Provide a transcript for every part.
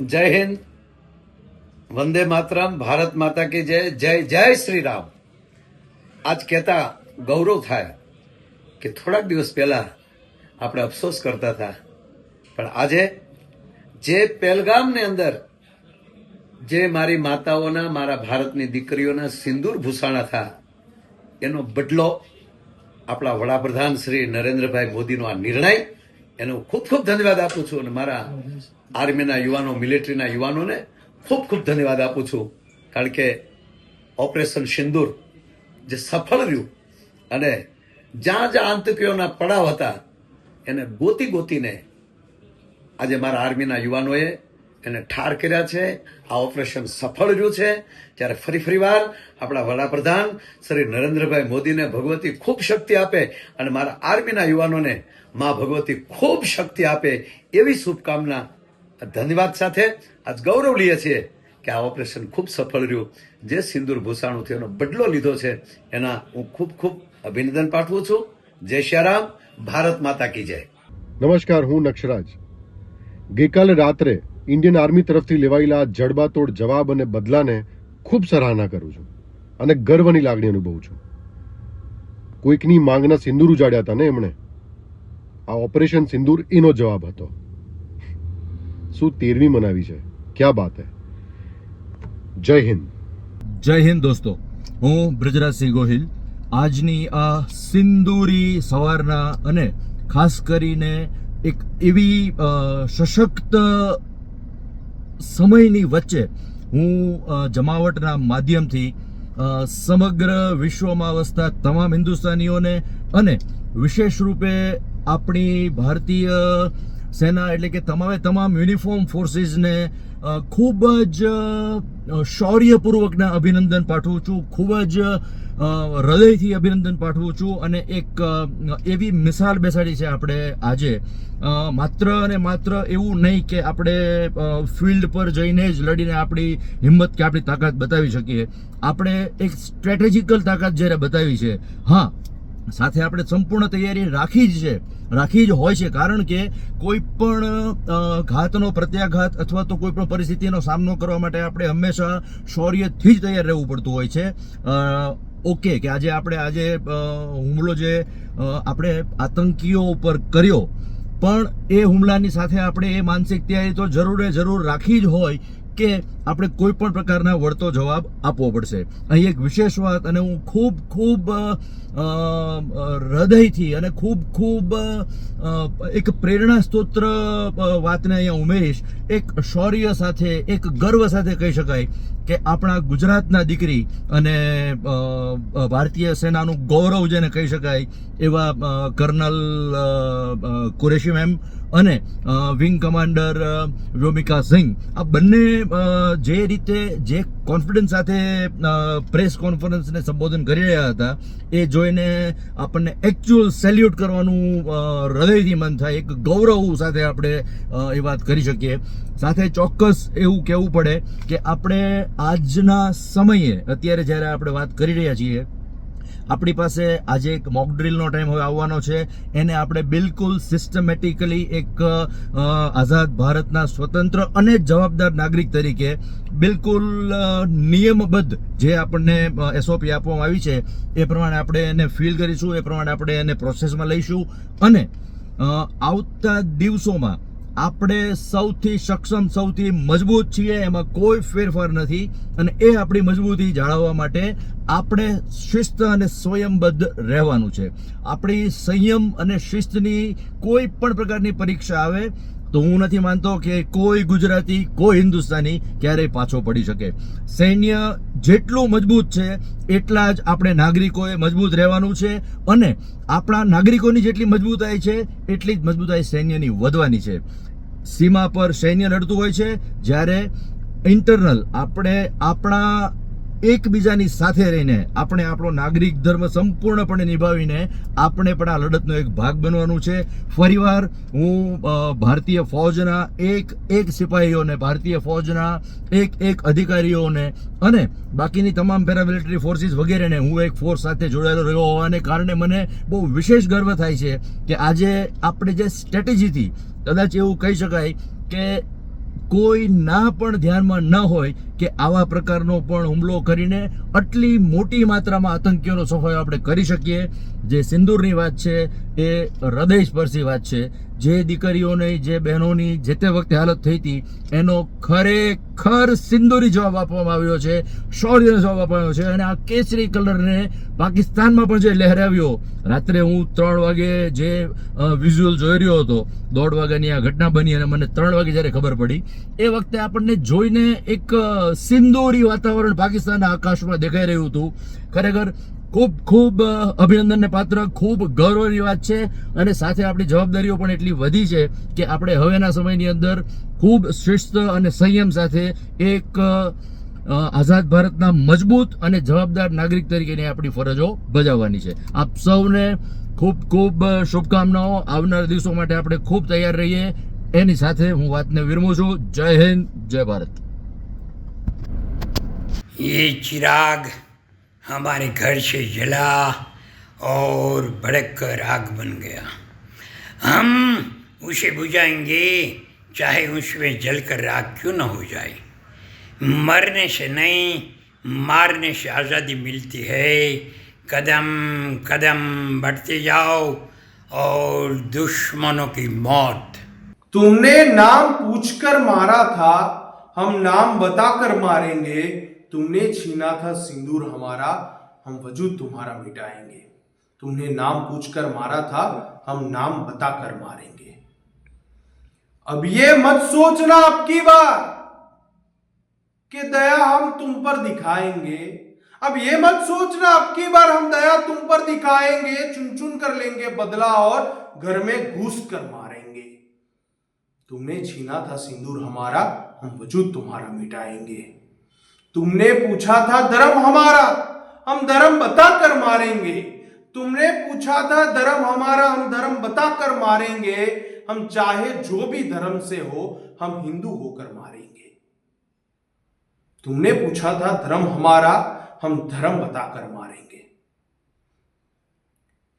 જય હિન્દ, વંદે માતરમ, ભારત માતા કી જય, જય જય શ્રી રામ. આજ કહેતા ગૌરવ થાય કે થોડાક દિવસ પહેલા આપણે અફસોસ કરતા હતા, પણ આજે જે પહેલગામની અંદર જે મારી માતાઓના, મારા ભારતની દીકરીઓના સિંદૂર ભૂષાણા હતા, એનો બદલો આપણા વડાપ્રધાન શ્રી નરેન્દ્રભાઈ મોદીનો આ નિર્ણય, એનો ખૂબ ખૂબ ધન્યવાદ આપું છું. અને મારા આર્મીના યુવાનો, મિલિટરીના યુવાનોને ખૂબ ખૂબ ધન્યવાદ આપું છું, કારણ કે ઓપરેશન સિંદૂર જે સફળ રહ્યું અને જ્યાં જ્યાં આતંકીઓના પડાવ હતા એને ગોતી ગોતીને આજે મારા આર્મીના યુવાનોએ એને ઠાર કર્યા છે. આ ઓપરેશન સફળ રહ્યું છે. ત્યારે ફરી વાર આપણા વડાપ્રધાન શ્રી નરેન્દ્રભાઈ મોદીને ભગવતી ખૂબ શક્તિ આપે અને મારા આર્મીના યુવાનોને મા ભગવતી ખૂબ શક્તિ આપે એવી શુભકામના, ધન્યવાદ સાથે આજ ગૌરવ લઈએ છીએ કે આ ઓપરેશન ખૂબ સફળ રહ્યું. જે સિંદૂર ભૂષાણું એનો બદલો લીધો છે એના હું ખૂબ ખૂબ અભિનંદન પાઠવું છું. જય શ્રી રામ, ભારત માતા કી જય. નમસ્કાર, હું નક્ષરાજ. ગઈકાલે રાત્રે ઇન્ડિયન આર્મી તરફથી લેવાયેલા જડબાતોડ જવાબ અને બદલાને ખૂબ સરાહના કરું છું અને ગર્વની લાગણી અનુભવું છું. કોઈકની માંગના સિંદૂર ઉજાડ્યા હતા ને એમણે. આ ઓપરેશન સિંદૂર એનો જવાબ હતો. શું 13મી મનાવી છે, ક્યા બાત હે. જય હિન્દ. જય હિન્દ દોસ્તો, હું બ્રજરાજસિંહ ગોહિલ. આજની આ સિંદૂરી સવારના અને ખાસ કરીને એક એવી સશક્ત સમયની વચ્ચે હું જમાવટના માધ્યમથી સમગ્ર વિશ્વમાં વસતા તમામ હિન્દુસ્તાનીઓને અને વિશેષ રૂપે આપણી ભારતીય સેના એટલે કે તમામ યુનિફોર્મ ફોર્સિસને ખૂબ જ શૌર્યપૂર્વકના અભિનંદન પાઠવું છું. ખૂબ જ હૃદયથી અભિનંદન પાઠવું છું. અને એક એવી મિસાલ બેસાડી છે આપણે આજે. માત્ર અને માત્ર એવું નહીં કે આપણે ફિલ્ડ પર જઈને જ લડીને આપણી હિંમત કે આપણી તાકાત બતાવી શકીએ. આપણે એક સ્ટ્રેટેજિકલ તાકાત જ્યારે બતાવી છે, હા, સાથે આપણે સંપૂર્ણ તૈયારી રાખી જ હોય છે. કારણ કે કોઈ પણ ઘાતનો પ્રત્યાઘાત અથવા તો કોઈ પણ પરિસ્થિતિનો સામનો કરવા માટે આપણે હંમેશા શૌર્યથી જ તૈયાર રહેવું પડતું હોય છે. ઓકે, કે આજે હુમલો જે આપણે આતંકીઓ ઉપર કર્યો, પણ એ હુમલાની સાથે આપણે એ માનસિક તૈયારી તો જરૂર રાખી જ હોય કે આપણે કોઈ પણ પ્રકારના વળતો જવાબ આપવો પડશે. અહીં એક વિશેષ વાત, અને હું ખૂબ હૃદયથી અને ખૂબ એક પ્રેરણા સ્તોત્ર વાતને અહીંયા ઉમેરીશ. એક શૌર્ય સાથે, એક ગર્વ સાથે કહી શકાય કે આપણા ગુજરાતના દીકરી અને ભારતીય સેનાનું ગૌરવ જેને કહી શકાય એવા કર્નલ કુરેશી મેમ અને વિંગ કમાન્ડર વ્યોમિકા સિંહ, આ બંને જે રીતે જે કોન્ફિડન્સ સાથે પ્રેસ કોન્ફરન્સને સંબોધન કરી રહ્યા હતા, એ જોઈને આપણને એકચ્યુઅલ સેલ્યુટ કરવાનું હૃદયથી મન થાય. એક ગૌરવ સાથે આપણે એ વાત કરી શકીએ. સાથે ચોક્કસ એવું કહેવું પડે કે આપણે આજના સમયે, અત્યારે જ્યારે આપણે વાત કરી રહ્યા છીએ, આપણી પાસે આજે એક મોક ડ્રીલનો ટાઈમ હવે આવવાનો છે. એને આપણે બિલકુલ સિસ્ટમેટિકલી એક આઝાદ ભારતના સ્વતંત્ર અને જવાબદાર નાગરિક તરીકે બિલકુલ નિયમબદ્ધ જે આપણને એસઓપી આપવામાં આવી છે એ પ્રમાણે આપણે એને ફીલ કરીશું, એ પ્રમાણે આપણે એને પ્રોસેસમાં લઈશું. અને આવતા દિવસોમાં આપણે સૌથી સક્ષમ, સૌથી મજબૂત છીએ, એમાં કોઈ ફેરફાર નથી. અને એ આપણી મજબૂતી જાળવવા માટે આપણે શિસ્ત અને સ્વયંબદ્ધ રહેવાનું છે. આપણી સંયમ અને શિસ્તની કોઈ પણ પ્રકારની પરીક્ષા આવે તો હું નથી માનતો કે કોઈ ગુજરાતી, કોઈ હિન્દુસ્તાની ક્યારેય પાછો પડી શકે. સૈન્ય જેટલું મજબૂત છે એટલા જ આપણે નાગરિકોએ મજબૂત રહેવાનું છે. અને આપણા નાગરિકોની જેટલી મજબૂતાઈ છે એટલી જ મજબૂતાઈ સૈન્યની વધવાની છે. સીમા પર સૈન્ય લડતું હોય છે, જ્યારે ઇન્ટરનલ આપણે આપણા એકબીજાની સાથે રહીને આપણે આપણો નાગરિક ધર્મ સંપૂર્ણપણે નિભાવીને આપણે પણ આ લડતનો એક ભાગ બનવાનું છે. ફરીવાર હું ભારતીય ફૌજના એક સિપાહીઓને, ભારતીય ફૌજના એક અધિકારીઓને અને બાકીની તમામ પેરામિલિટરી ફોર્સિસ વગેરેને, હું એક ફોર્સ સાથે જોડાયેલો રહ્યો હોવાને કારણે મને બહુ વિશેષ ગર્વ થાય છે કે આજે આપણે જે સ્ટ્રેટેજીથી કદાચ એવું કહી શકાય કે કોઈ ના પણ ધ્યાનમાં ન હોય કે આવા પ્રકારનો પણ હુમલો કરીને આટલી મોટી માત્રામાં આતંકીઓનો સફાયો આપણે કરી શકીએ. જે સિંદૂરની વાત છે એ હૃદયસ્પર્શી વાત છે. જે દીકરીઓની, જે બહેનોની જે તે વખતે હાલત થઈ હતી એનો ખરેખર સિંદૂરી જવાબ આપવામાં આવ્યો છે, શૌર્યનો જવાબ આપવામાં આવ્યો છે. અને આ કેસરી કલરને પાકિસ્તાનમાં પણ જે લહેરાવ્યો, રાત્રે હું 3 વાગે જે વિઝ્યુઅલ જોઈ રહ્યો હતો, 1:30 વાગ્યાની આ ઘટના બની અને મને 3 વાગે જ્યારે ખબર પડી, એ વખતે આપણને જોઈને એક સિંદૂરી વાતાવરણ પાકિસ્તાનના આકાશમાં દેખાઈ રહ્યું હતું. ખરેખર ખૂબ ખૂબ અભિનંદનને પાત્ર, ખૂબ ગૌરવની વાત છે. અને સાથે આપણી જવાબદારીઓ પણ એટલી વધી છે કે આપણે હવેના સમયની અંદર ખૂબ શિસ્ત અને સંયમ સાથે એક આઝાદ ભારતના મજબૂત અને જવાબદાર નાગરિક તરીકેની આપણી ફરજો બજાવવાની છે. આપ સૌને ખૂબ ખૂબ શુભકામનાઓ. આવનાર દિવસો માટે આપણે ખૂબ તૈયાર રહીએ. એની સાથે હું વાતને વિરમું છું. જય હિન્દ, જય ભારત. ये चिराग हमारे घर से जला और भड़क कर आग बन गया. हम उसे बुझाएंगे चाहे उसमें जलकर राख क्यों न हो जाए. मरने से नहीं, मारने से आज़ादी मिलती है. कदम कदम बढ़ते जाओ और दुश्मनों की मौत. तुमने नाम पूछकर मारा था, हम नाम बताकर मारेंगे. तुमने छीना था सिंदूर हमारा, हम वजूद तुम्हारा मिटाएंगे. तुमने नाम पूछकर मारा था, हम नाम बताकर मारेंगे. अब ये मत सोचना अब की बार कि दया हम तुम पर दिखाएंगे. अब ये मत सोचना अब की बार हम दया तुम पर दिखाएंगे. चुन चुन कर लेंगे बदला और घर में घुस कर मारेंगे. तुमने छीना था सिंदूर हमारा, हम वजूद तुम्हारा मिटाएंगे. तुमने पूछा था धर्म हमारा, हम धर्म बताकर मारेंगे. तुमने पूछा था धर्म हमारा, हम धर्म बताकर मारेंगे. हम चाहे जो भी धर्म से हो, हम हिंदू होकर मारेंगे. तुमने पूछा था धर्म हमारा, हम धर्म बताकर मारेंगे.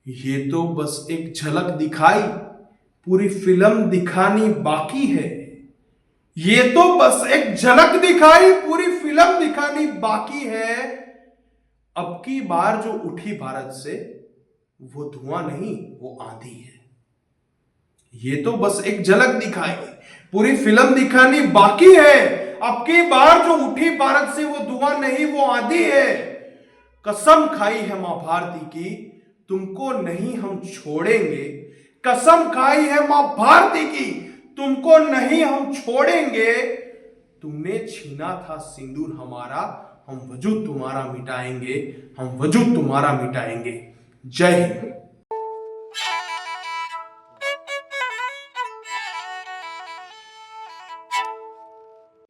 ये तो बस एक झलक दिखाई, पूरी फिल्म दिखानी बाकी है. ये तो बस एक झलक दिखाई, पूरी फिल्म दिखानी बाकी है. अब की बार जो उठी भारत से, वो धुआं नहीं, वो आंधी है. ये तो बस एक झलक दिखाई, पूरी फिल्म दिखानी बाकी है. अब की बार जो उठी भारत से, वो धुआं नहीं, वो आंधी है. कसम खाई है मां भारती की, तुमको नहीं हम छोड़ेंगे. कसम खाई है मां भारती की, तुमको नहीं हम छोड़ेंगे. तुमने छीना था सिंदूर हमारा, हम वजूद तुम्हारा मिटाएंगे. हम वजूद तुम्हारा मिटाएंगे. जय हिंद.